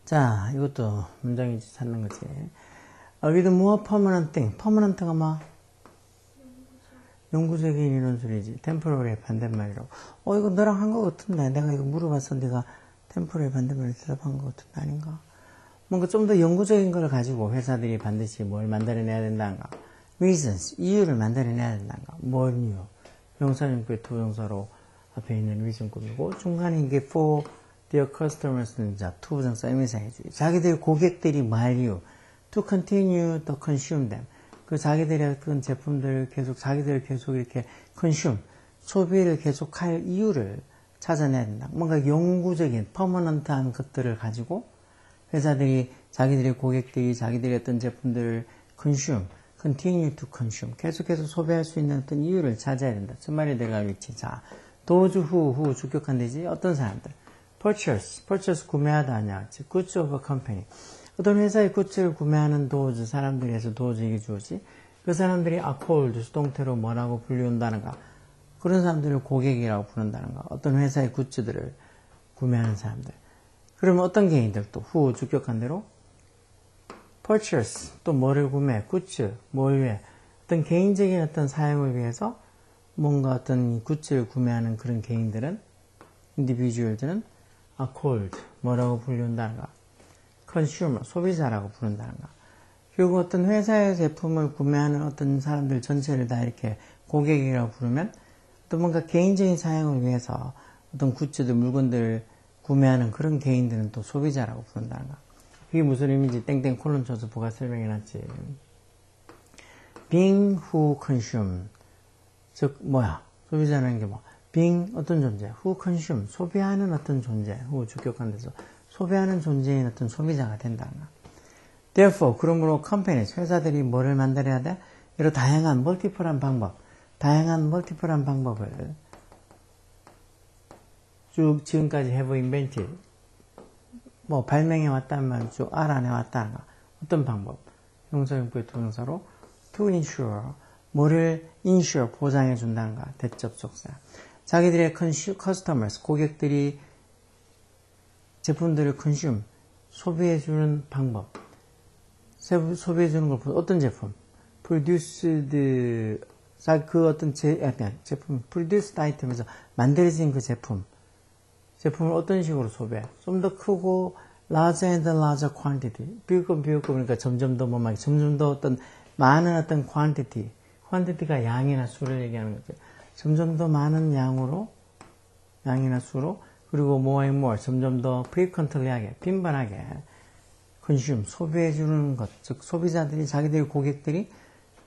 자, 이것도 문장이지 찾는 거지. with more permanent thing. permanent가 뭐? 영구적인 이런 소리지. temporary 반대말이라고. 이거 너랑 한 거 같은데. 내가 이거 물어봤어. 네가 temporary 반대말로 대답한 거 같은데. 아닌가? 뭔가 좀 더 영구적인 걸 가지고 회사들이 반드시 뭘 만들어내야 된다는가? reasons. 이유를 만들어내야 된다는가? 뭘 이유? 명사형구의 투부정사로 앞에 있는 reason 꾸미고 중간에 이게 for their customers는 자 투부정사 의미사해주기. 자기들 고객들이 뭐 할 이유? to continue to consume them. 그 자기들의 그 제품들을 계속 자기들 계속 이렇게 consume 소비를 계속할 이유를 찾아내야 된다. 뭔가 영구적인 퍼머넌트한 것들을 가지고 회사들이 자기들의 고객들이 자기들의 어떤 제품들을 consume, continue to consume 계속해서 소비할 수 있는 어떤 이유를 찾아야 된다. 주말에 들어갈 위치. 자, those who 주격한 되지 어떤 사람들 purchase 구매하다 하냐 goods of a company 어떤 회사의 굿즈를 구매하는 those 사람들에서 those 이게 주어지 그 사람들이 are called 수동태로 뭐라고 불리운다는가 그런 사람들을 고객이라고 부른다는가 어떤 회사의 굿즈들을 구매하는 사람들 그러면 어떤 개인들 또 who 주격한 대로 purchase 또 뭐를 구매 굿즈 뭘 위해 어떤 개인적인 어떤 사용을 위해서 뭔가 어떤 굿즈를 구매하는 그런 개인들은 individual들은 are called 뭐라고 불리운다는가 consumer 소비자라고 부른다는가 결국 어떤 회사의 제품을 구매하는 어떤 사람들 전체를 다 이렇게 고객이라고 부르면 또 뭔가 개인적인 사용을 위해서 어떤 굿즈들 물건들을 구매하는 그런 개인들은 또 소비자라고 부른다는가 그게 무슨 의미인지 땡땡 콜론 쳐서 부가 설명해놨지 being who consume 즉 뭐야 소비자라는 게 뭐 being 어떤 존재 who consume 소비하는 어떤 존재 who 주격한 데서 소비하는 존재인 어떤 소비자가 된다는가 therefore 그러므로 companies 회사들이 뭐를 만들어야 돼? 이런 다양한 멀티플한 방법을 쭉 지금까지 have invented 뭐 발명해 왔다면 쭉 알아내 왔다는가 어떤 방법 형사용구의 투명사로 to ensure 뭐를 insure 보장해 준다는가 대접속사 자기들의 customers 고객들이 제품들을 consume 소비해 주는 방법 소비해 주는 걸 어떤 제품 produced 그 어떤 제품 produced item에서 만들어진 그 제품을 어떤 식으로 소비해 좀 더 크고 larger and larger quantity 비교급 그러니까 점점 더 점점 더 어떤 많은 어떤 quantity가 양이나 수를 얘기하는 거죠 점점 더 많은 양이나 수로 그리고 more and more 점점 더 frequently하게 빈번하게 consume 소비해 주는 것 즉 소비자들이 고객들이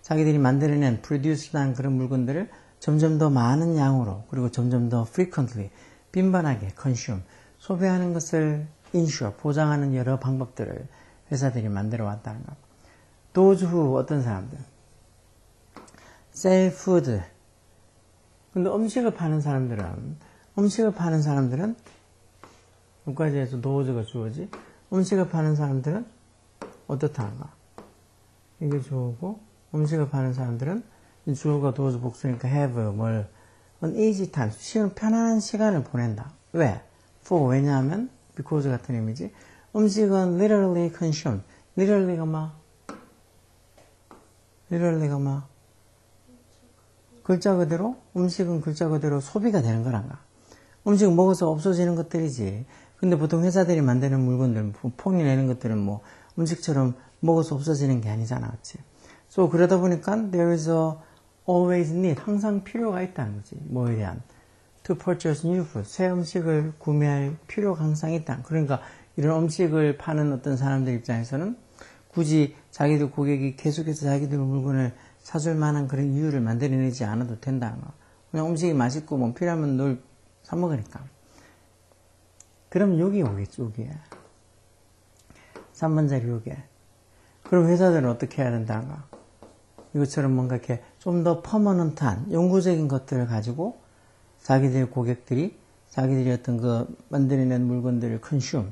자기들이 만들어낸 produce한 그런 물건들을 점점 더 많은 양으로 그리고 점점 더 frequently 빈번하게 consume 소비하는 것을 ensure 보장하는 여러 방법들을 회사들이 만들어 왔다는 것. those who 어떤 사람들 sell food 근데 음식을 파는 사람들은 여기까지해서 those가 주어지 음식을 파는 사람들은 어떻다는가 이게 주어고 음식을 파는 사람들은 주어가 those 복수니까 have 뭘 an easy time 편안한 시간을 보낸다 왜? for 왜냐하면 because 같은 의미지 음식은 literally consumed literally가 뭐 글자 그대로 음식은 글자 그대로 소비가 되는 거란가 음식은 먹어서 없어지는 것들이지 근데 보통 회사들이 만드는 물건들 폰이 내는 것들은 뭐 음식처럼 먹어서 없어지는 게 아니잖아 그치 so 그러다 보니까 there is always need 항상 필요가 있다는 거지 뭐에 대한 to purchase new food 새 음식을 구매할 필요가 항상 있다 그러니까 이런 음식을 파는 어떤 사람들 입장에서는 굳이 자기들 고객이 계속해서 자기들 물건을 사줄 만한 그런 이유를 만들어내지 않아도 된다는 거. 그냥 음식이 맛있고 뭐 필요하면 늘 사 먹으니까. 그럼 여기 오겠지, 여기에. 3번짜리 여기에. 그럼 회사들은 어떻게 해야 된다는가? 이것처럼 뭔가 이렇게 좀 더 퍼머넌트한 영구적인 것들을 가지고 자기들 고객들이 자기들이 어떤 그 만들어낸 물건들을 consume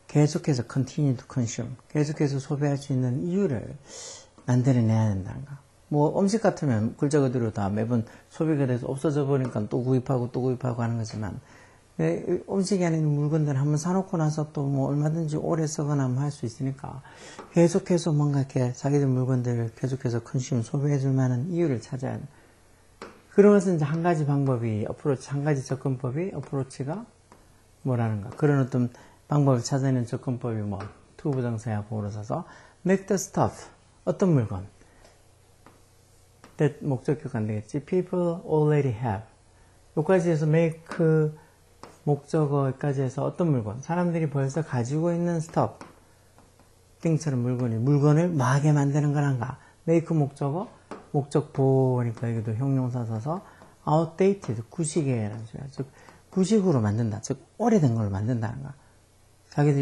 계속해서 continue to consume 계속해서 소비할 수 있는 이유를 만들어내야 된다는가. 뭐 음식 같으면 글자 그대로 다 매번 소비가 돼서 없어져 버리니까 또 구입하고 하는 거지만 음식이 아닌 물건들 한번 사놓고 나서 또 뭐 얼마든지 오래 쓰거나 할 수 있으니까 계속해서 뭔가 이렇게 자기들 물건들을 계속해서 컨슘 소비해줄 만한 이유를 찾아야 돼. 그러면서 이제 한 가지 방법이 한 가지 접근법이 어프로치가 뭐라는가. 그런 어떤 방법을 찾아내는 접근법이 뭐 투부정사야 보호로 써서 make the stuff 어떤 물건 that 목적격 안 되겠지. people already have 여기까지 해서 make 목적어까지 해서 어떤 물건 사람들이 벌써 가지고 있는 stuff thing처럼 물건을 뭐하게 만드는 거란가. make 목적어 목적 보호니까 여기도 형용사 써서 outdated 구식이라는 소리야. 즉 구식으로 만든다. 즉 오래된 걸로 만든다는 거야.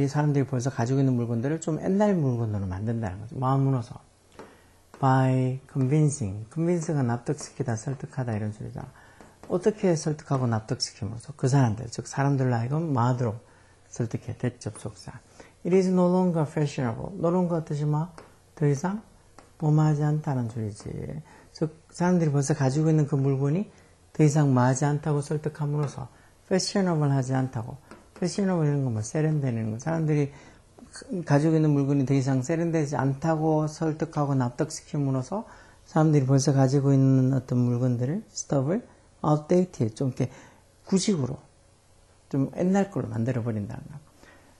사람들이 벌써 가지고 있는 물건들을 좀 옛날 물건으로 만든다는 거죠. 마음 문어서 by convince가 납득시키다 설득하다 이런 소리잖아. 어떻게 설득하고 납득시키면서 그 사람들 즉 사람들로 하여금 마음으로 설득해. 대접속사. It is no longer fashionable. no longer 뜻이 더 이상 뭐하지 않다는 소리지. 즉 사람들이 벌써 가지고 있는 그 물건이 더 이상 뭐하지 않다고 설득함으로써 fashionable 하지 않다고. fashionable 이런 거 뭐 세련되는 거. 사람들이 가지고 있는 물건이 더 이상 세련되지 않다고 설득하고 납득시킴으로써 사람들이 벌써 가지고 있는 어떤 물건들을 stuff을 outdated 좀 이렇게 구식으로 좀 옛날 걸로 만들어 버린다는 거.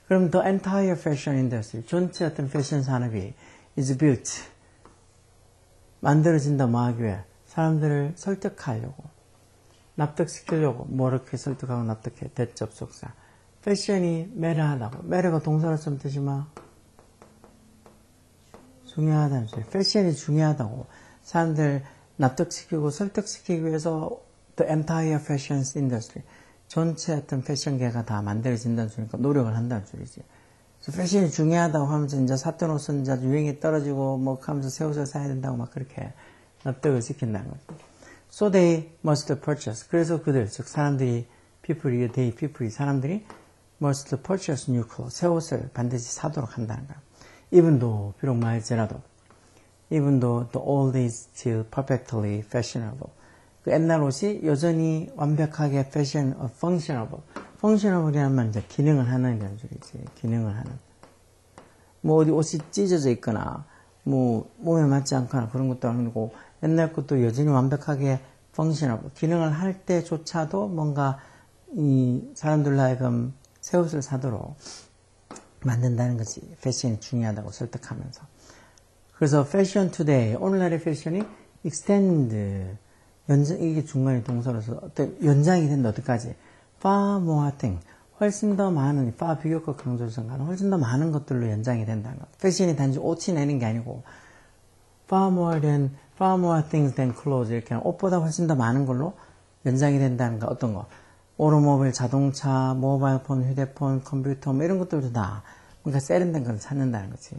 그럼 the entire fashion industry 전체 어떤 패션 산업이 is built 만들어진다 뭐하기 위해 사람들을 설득하려고 납득시키려고 뭐 이렇게 설득하고 납득해. 대접속사. 패션이 매력하다고. 매력가 동사로 쓰면 뜻이 중요하다는 소리. 패션이 중요하다고. 사람들 납득시키고 설득시키기 위해서 the entire fashion industry 전체 어떤 패션계가 다 만들어진다는 소리니까 노력을 한다는 소리지. 그래서 패션이 중요하다고 하면서 이제 샀던 옷은 이제 유행이 떨어지고 뭐 하면서 새 옷을 사야 된다고 막 그렇게 납득을 시킨다는 거죠. So they must purchase. 그래서 그들 즉 사람들이 people이 사람들이 must purchase new clothes. 새 옷을 반드시 사도록 한다는 거야. Even though 비록 말할지라도 even though the old is still perfectly fashionable. 그 옛날 옷이 여전히 완벽하게 functionable. functionable이란 말은 이제 기능을 하는 이런 소리지. 기능을 하는. 뭐 어디 옷이 찢어져 있거나 뭐 몸에 맞지 않거나 그런 것도 아니고 옛날 것도 여전히 완벽하게 functionable. 기능을 할 때조차도 뭔가 이 사람들로 하여금 새 옷을 사도록 만든다는 거지. 패션이 중요하다고 설득하면서. 그래서 fashion today, 오늘날의 패션이 extend, 이게 중간에 동사로서 연장이 된다. 어디까지? far more thing, 훨씬 더 많은, far 비교과 강조선 가는 훨씬 더 많은 것들로 연장이 된다는 거. 패션이 단지 옷이 내는 게 아니고 far more things than clothes 이렇게 옷보다 훨씬 더 많은 걸로 연장이 된다는 거. 어떤 거? 오토모빌, 자동차, 모바일폰, 휴대폰, 컴퓨터 뭐 이런 것들도 다 뭔가 세련된 걸 찾는다는 거지.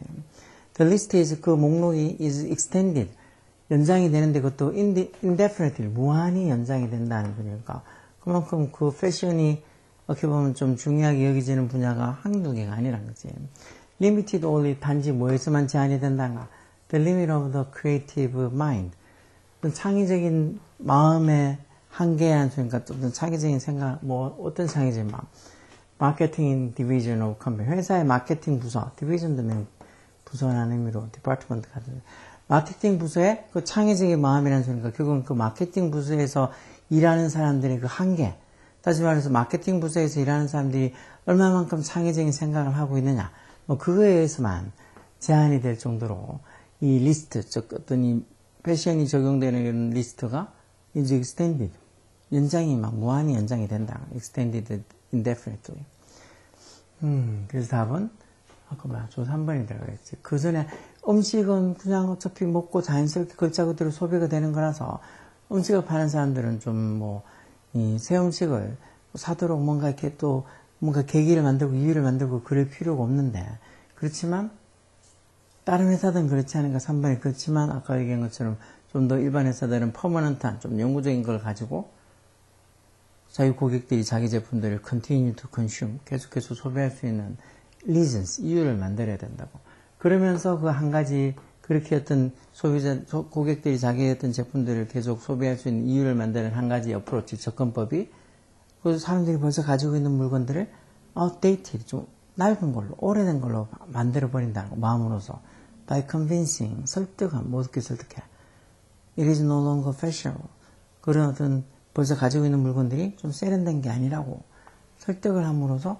The list is 그 목록이 is extended 연장이 되는데 그것도 indefinitely 무한히 연장이 된다는 거니까 그만큼 그 패션이 어떻게 보면 좀 중요하게 여기지는 분야가 한두 개가 아니란 거지. Limited only 단지 뭐에서만 제한이 된다는가. The limit of the creative mind 창의적인 마음의 한계한 소리니까 어떤 창의적인 생각, 뭐 어떤 창의적인 마음. 마케팅 디비전 오브 컴퍼니 회사의 마케팅 부서, 디비전 되면 부서라는 의미로 디파트먼트 가든 마케팅 부서의 그 창의적인 마음이라는 소리니까 결국은 그 마케팅 부서에서 일하는 사람들의 그 한계. 다시 말해서 마케팅 부서에서 일하는 사람들이 얼마만큼 창의적인 생각을 하고 있느냐. 뭐 그거에 의해서만 제한이 될 정도로 이 리스트, 즉 어떤 이 패션이 적용되는 이런 리스트가 이제 extended. 연장이 막 무한히 연장이 된다. extended indefinitely. 그래서 답은 아까 뭐야? 조 3번이 들어가겠지. 그 전에 음식은 그냥 어차피 먹고 자연스럽게 글자 그대로 소비가 되는 거라서 음식을 파는 사람들은 좀 뭐 이 새 음식을 사도록 뭔가 이렇게 또 뭔가 계기를 만들고 이유를 만들고 그럴 필요가 없는데 그렇지만 다른 회사들은 그렇지 않은가 3번이 그렇지만 아까 얘기한 것처럼 좀 더 일반 회사들은 퍼머넌트한 좀 영구적인 걸 가지고 자기 고객들이 자기 제품들을 continue to consume 계속해서 소비할 수 있는 reasons 이유를 만들어야 된다고. 그러면서 그 한 가지 그렇게 어떤 소비자 고객들이 자기의 어떤 제품들을 계속 소비할 수 있는 이유를 만드는 한 가지 어프로치 접근법이 그래서 사람들이 벌써 가지고 있는 물건들을 outdated, 좀 낡은 걸로, 오래된 걸로 만들어버린다는 거, 마음으로서. by convincing, 설득함, 뭐 어떻게 설득해. it is no longer fashionable. 그런 어떤 벌써 가지고 있는 물건들이 좀 세련된 게 아니라고 설득을 함으로써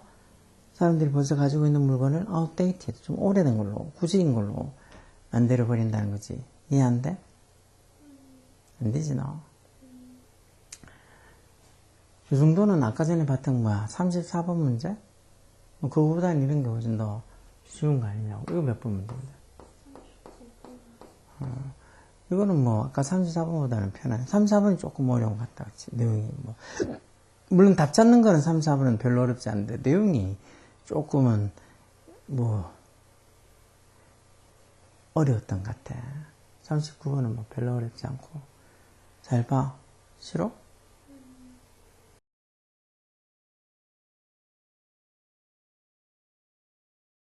사람들이 벌써 가지고 있는 물건을 outdated, 좀 오래된 걸로, 구식인 걸로 만들어버린다는 거지. 이해 안 돼? 안 되지, 너. 이 정도는 아까 전에 봤던 뭐야? 34번 문제? 그거보다는 이런 게 훨씬 더 쉬운 거 아니냐고. 이거 몇 번 문제인데? 이거는 뭐, 아까 34번보다는 편하네. 34번이 조금 어려운 것 같다, 그치? 내용이 뭐. 물론 답 찾는 거는 34번은 별로 어렵지 않은데, 내용이 조금은 뭐, 어려웠던 것 같아. 39번은 뭐 별로 어렵지 않고. 잘 봐. 싫어?